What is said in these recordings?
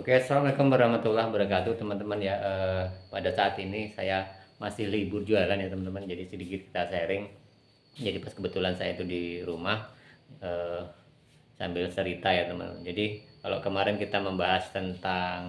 Oke, assalamualaikum warahmatullahi wabarakatuh, teman-teman ya. Pada saat ini saya masih libur jualan ya teman-teman. Jadi sedikit kita sharing. Jadi pas kebetulan saya itu di rumah eh, sambil cerita ya teman-teman. Jadi kalau kemarin kita membahas tentang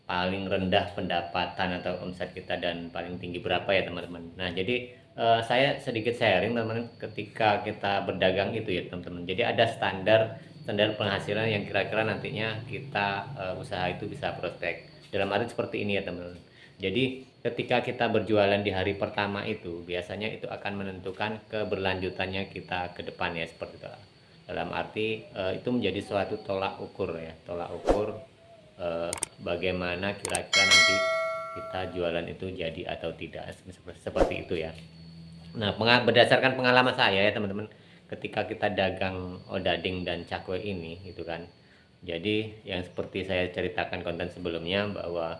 paling rendah pendapatan atau omset kita dan paling tinggi berapa ya teman-teman. Nah jadi saya sedikit sharing teman-teman ketika kita berdagang itu ya teman-teman. Jadi ada standar standar penghasilan yang kira-kira nantinya kita usaha itu bisa prospek. Dalam arti seperti ini ya teman-teman. Jadi ketika kita berjualan di hari pertama itu biasanya itu akan menentukan keberlanjutannya kita ke depan ya seperti itu. Dalam arti itu menjadi suatu tolak ukur ya, tolak ukur bagaimana kira-kira nanti kita jualan itu jadi atau tidak seperti itu ya. Nah, berdasarkan pengalaman saya ya teman-teman, ketika kita dagang odading dan cakwe ini gitu kan. Jadi yang seperti saya ceritakan konten sebelumnya bahwa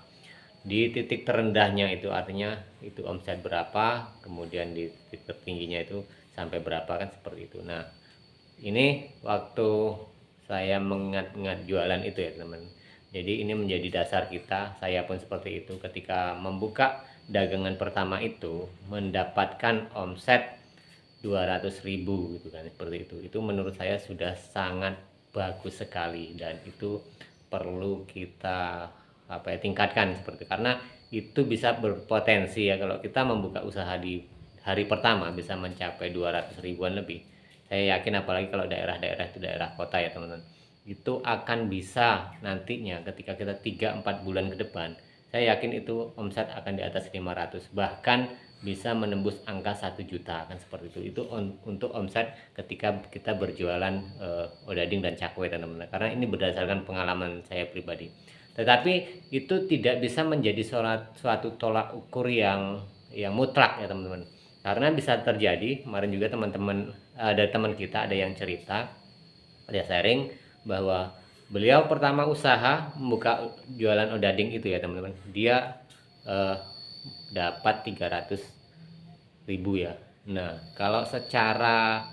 di titik terendahnya itu artinya itu omset berapa, kemudian di titik tertingginya itu sampai berapa kan seperti itu. Nah, ini waktu saya mengingat-ingat jualan itu ya teman. Jadi ini menjadi dasar kita, saya pun seperti itu ketika membuka dagangan pertama itu mendapatkan omset 200.000 gitu kan seperti itu. Itu menurut saya sudah sangat bagus sekali dan itu perlu kita tingkatkan seperti itu. Karena itu bisa berpotensi ya kalau kita membuka usaha di hari pertama bisa mencapai 200 ribuan lebih. Saya yakin apalagi kalau daerah-daerah itu daerah kota ya teman-teman, itu akan bisa nantinya ketika kita 3-4 bulan ke depan, saya yakin itu omset akan di atas 500, bahkan bisa menembus angka 1 juta kan seperti itu untuk omset ketika kita berjualan odading dan cakwe teman-teman, karena ini berdasarkan pengalaman saya pribadi. Tetapi itu tidak bisa menjadi suatu tolak ukur yang mutlak ya teman-teman, karena bisa terjadi. Kemarin juga teman-teman ada teman kita ada yang cerita, ada sharing bahwa beliau pertama usaha membuka jualan odading itu ya teman-teman, dia dapat 300.000 ya. Nah kalau secara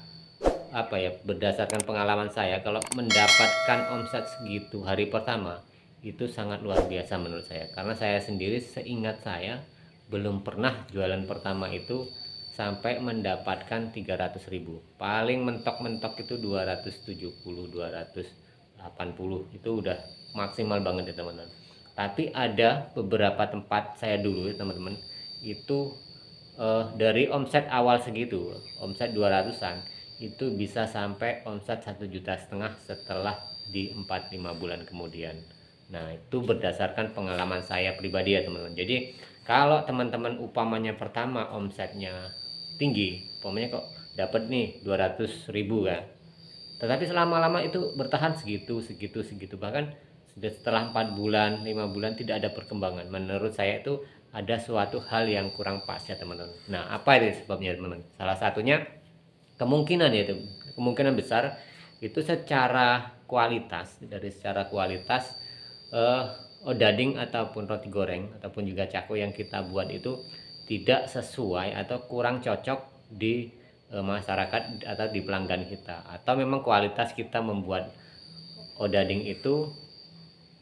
berdasarkan pengalaman saya, kalau mendapatkan omset segitu hari pertama itu sangat luar biasa menurut saya, karena saya sendiri seingat saya belum pernah jualan pertama itu sampai mendapatkan 300.000. Paling mentok-mentok itu 270, 280 itu udah maksimal banget ya teman-teman. Tapi ada beberapa tempat saya dulu ya teman-teman, itu dari omset awal segitu, omset 200-an, itu bisa sampai omset 1,5 juta setelah di 4-5 bulan kemudian. Nah itu berdasarkan pengalaman saya pribadi ya teman-teman. Jadi kalau teman-teman upamanya pertama omsetnya tinggi, umpamanya kok dapat nih 200.000 kan, tetapi selama-lama itu bertahan segitu bahkan setelah 4 bulan 5 bulan tidak ada perkembangan, menurut saya itu ada suatu hal yang kurang pas ya teman-teman. Nah apa itu sebabnya teman-teman? Salah satunya kemungkinan yaitu kemungkinan besar itu secara kualitas, dari secara kualitas odading ataupun roti goreng ataupun juga cakwe yang kita buat itu tidak sesuai atau kurang cocok di masyarakat atau di pelanggan kita, atau memang kualitas kita membuat odading itu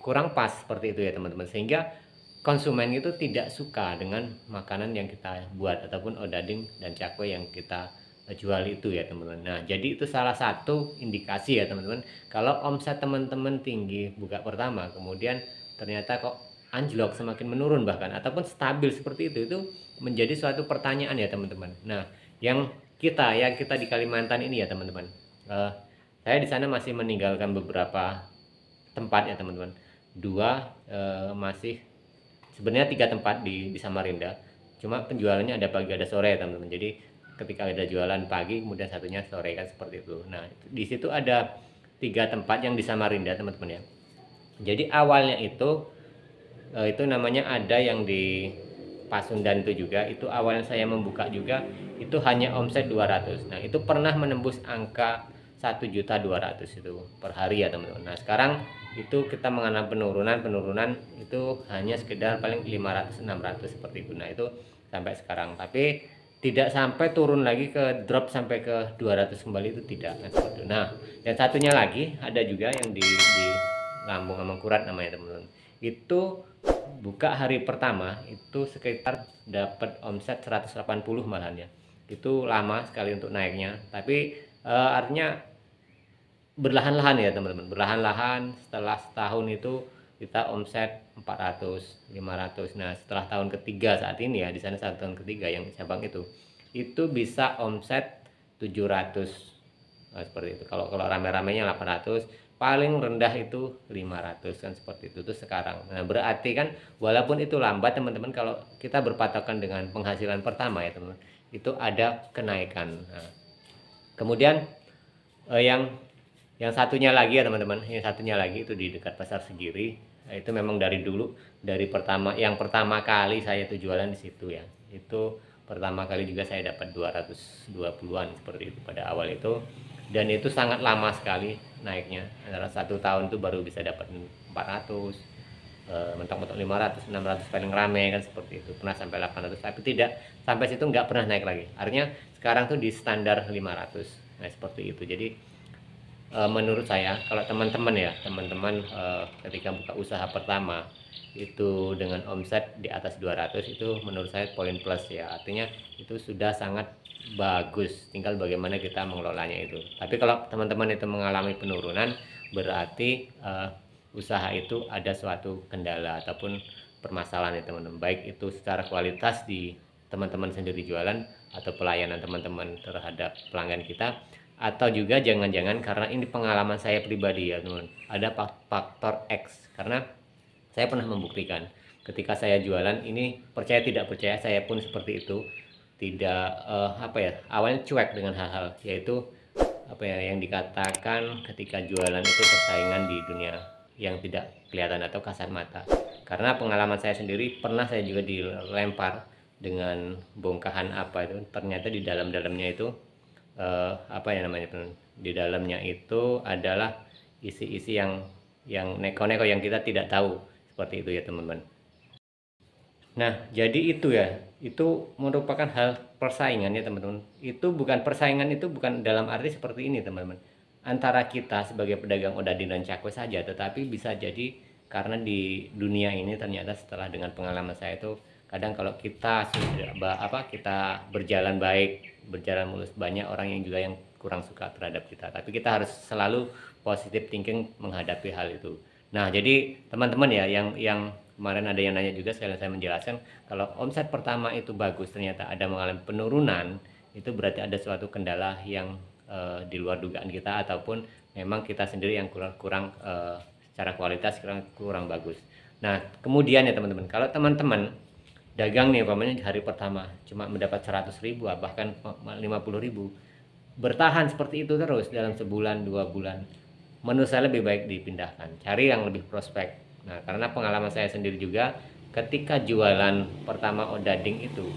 kurang pas seperti itu ya teman-teman, sehingga konsumen itu tidak suka dengan makanan yang kita buat ataupun odading dan cakwe yang kita jual itu ya teman-teman. Nah jadi itu salah satu indikasi ya teman-teman, kalau omset teman-teman tinggi buka pertama kemudian ternyata kok anjlok, semakin menurun bahkan ataupun stabil seperti itu menjadi suatu pertanyaan ya teman-teman. Nah yang kita di Kalimantan ini ya teman-teman, saya di sana masih meninggalkan beberapa tempat ya teman-teman. Masih sebenarnya 3 tempat di Samarinda, cuma penjualannya ada pagi ada sore ya teman-teman. Jadi ketika ada jualan pagi kemudian satunya sore kan seperti itu. Nah di situ ada 3 tempat yang di Samarinda teman-teman ya. Jadi awalnya itu namanya ada yang di Pasundan itu juga, itu awalnya saya membuka juga itu hanya omset 200. Nah itu pernah menembus angka 1.200.000 itu per hari ya teman-teman. Nah sekarang itu kita mengalami penurunan itu hanya sekedar paling 500-600 seperti itu. Nah itu sampai sekarang, tapi tidak sampai turun lagi ke drop sampai ke 200 kembali, itu tidak. Nah, seperti itu. Nah yang satunya lagi ada juga yang di Lambung Mangkurat namanya teman-teman. Itu buka hari pertama itu sekitar dapat omset 180 malahan ya. Itu lama sekali untuk naiknya, tapi artinya berlahan-lahan ya teman-teman, berlahan-lahan. Setelah setahun itu kita omset 400, 500. Nah setelah tahun ketiga saat ini ya, di sana saat tahun ketiga yang cabang itu bisa omset 700. Nah, seperti itu. Kalau rame-ramenya 800, paling rendah itu 500 kan, seperti itu tuh sekarang. Nah berarti kan walaupun itu lambat teman-teman, kalau kita berpatokan dengan penghasilan pertama ya teman-teman, itu ada kenaikan. Nah, kemudian yang satunya lagi ya teman-teman, yang satunya lagi itu di dekat Pasar Segiri. Nah, itu memang dari dulu, dari yang pertama kali saya tuh jualan di situ ya. Itu pertama kali juga saya dapat 220-an seperti itu pada awal itu. Dan itu sangat lama sekali naiknya. Antara 1 tahun tuh baru bisa dapat 400, mentok-mentok 500, 600 paling rame kan, seperti itu. Pernah sampai 800, tapi tidak sampai situ, nggak pernah naik lagi. Artinya sekarang tuh di standar 500. Nah seperti itu. Jadi menurut saya kalau teman-teman ya, teman-teman ketika buka usaha pertama itu dengan omset di atas 200, itu menurut saya poin plus ya. Artinya itu sudah sangat bagus, tinggal bagaimana kita mengelolanya itu. Tapi kalau teman-teman itu mengalami penurunan, berarti usaha itu ada suatu kendala ataupun permasalahan ya teman-teman, baik itu secara kualitas di teman-teman sendiri jualan atau pelayanan teman-teman terhadap pelanggan kita, atau juga jangan-jangan karena ini pengalaman saya pribadi ya teman, ada faktor X. Karena saya pernah membuktikan ketika saya jualan ini, percaya tidak percaya, saya pun seperti itu. Tidak awalnya cuek dengan hal-hal, yaitu yang dikatakan ketika jualan itu persaingan di dunia yang tidak kelihatan atau kasat mata. Karena pengalaman saya sendiri, pernah saya juga dilempar dengan bongkahan itu, ternyata di dalamnya itu di dalamnya itu adalah isi-isi yang neko-neko yang kita tidak tahu, seperti itu ya teman-teman. Nah jadi itu ya, itu merupakan hal persaingan ya teman-teman. Itu bukan persaingan, itu bukan dalam arti seperti ini teman-teman, antara kita sebagai pedagang odading dan cakwe saja, tetapi bisa jadi karena di dunia ini ternyata setelah dengan pengalaman saya itu, kadang kalau kita sudah kita berjalan baik, berjalan mulus, banyak orang yang juga yang kurang suka terhadap kita, tapi kita harus selalu positive thinking menghadapi hal itu. Nah jadi teman-teman ya, yang kemarin ada yang nanya juga, sekalian saya menjelaskan, kalau omset pertama itu bagus ternyata ada mengalami penurunan, itu berarti ada suatu kendala yang di luar dugaan kita, ataupun memang kita sendiri yang kurang secara kualitas kurang bagus. Nah kemudian ya teman-teman, kalau teman-teman dagang nih umpamanya hari pertama cuma mendapat 100.000 bahkan 50.000, bertahan seperti itu terus dalam sebulan 2 bulan, menurut saya lebih baik dipindahkan, cari yang lebih prospek. Nah karena pengalaman saya sendiri juga, ketika jualan pertama odading itu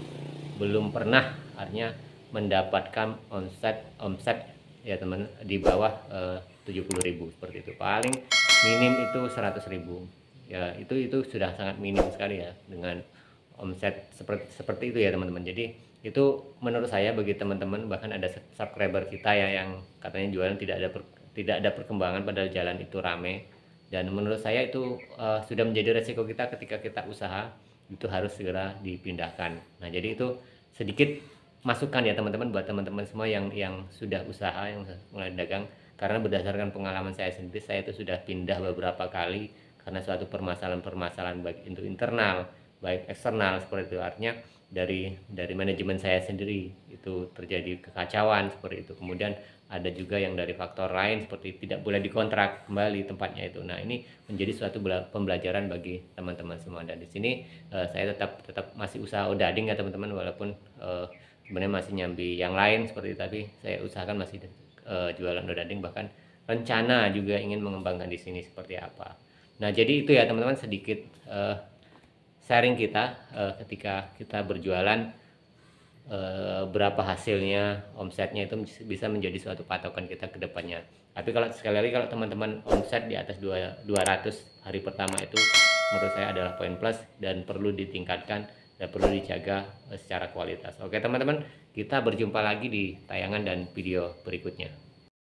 belum pernah artinya mendapatkan omset ya teman, di bawah 70.000 seperti itu. Paling minim itu 100.000 ya, itu sudah sangat minim sekali ya dengan omset seperti itu ya teman-teman. Jadi itu menurut saya bagi teman-teman, bahkan ada subscriber kita ya yang katanya jualan tidak ada perkembangan padahal jalan itu rame. Dan menurut saya itu sudah menjadi resiko kita ketika kita usaha, itu harus segera dipindahkan. Nah jadi itu sedikit masukan ya teman-teman buat teman-teman semua yang sudah usaha, yang mulai dagang. Karena berdasarkan pengalaman saya sendiri, saya itu sudah pindah beberapa kali karena suatu permasalahan baik itu internal baik eksternal, seperti itu. Artinya dari manajemen saya sendiri itu terjadi kekacauan seperti itu. Kemudian ada juga yang dari faktor lain seperti tidak boleh dikontrak kembali tempatnya itu. Nah ini menjadi suatu pembelajaran bagi teman-teman semua. Dan di sini saya tetap masih usaha odading ya teman-teman, walaupun sebenarnya masih nyambi yang lain seperti itu, tapi saya usahakan masih jualan odading, bahkan rencana juga ingin mengembangkan di sini seperti apa. Nah jadi itu ya teman-teman, sedikit sharing kita ketika kita berjualan, berapa hasilnya, omsetnya itu bisa menjadi suatu patokan kita ke depannya. Tapi kalau sekali lagi, kalau teman-teman omset di atas 200 hari pertama, itu menurut saya adalah poin plus dan perlu ditingkatkan dan perlu dijaga secara kualitas. Oke teman-teman, kita berjumpa lagi di tayangan dan video berikutnya.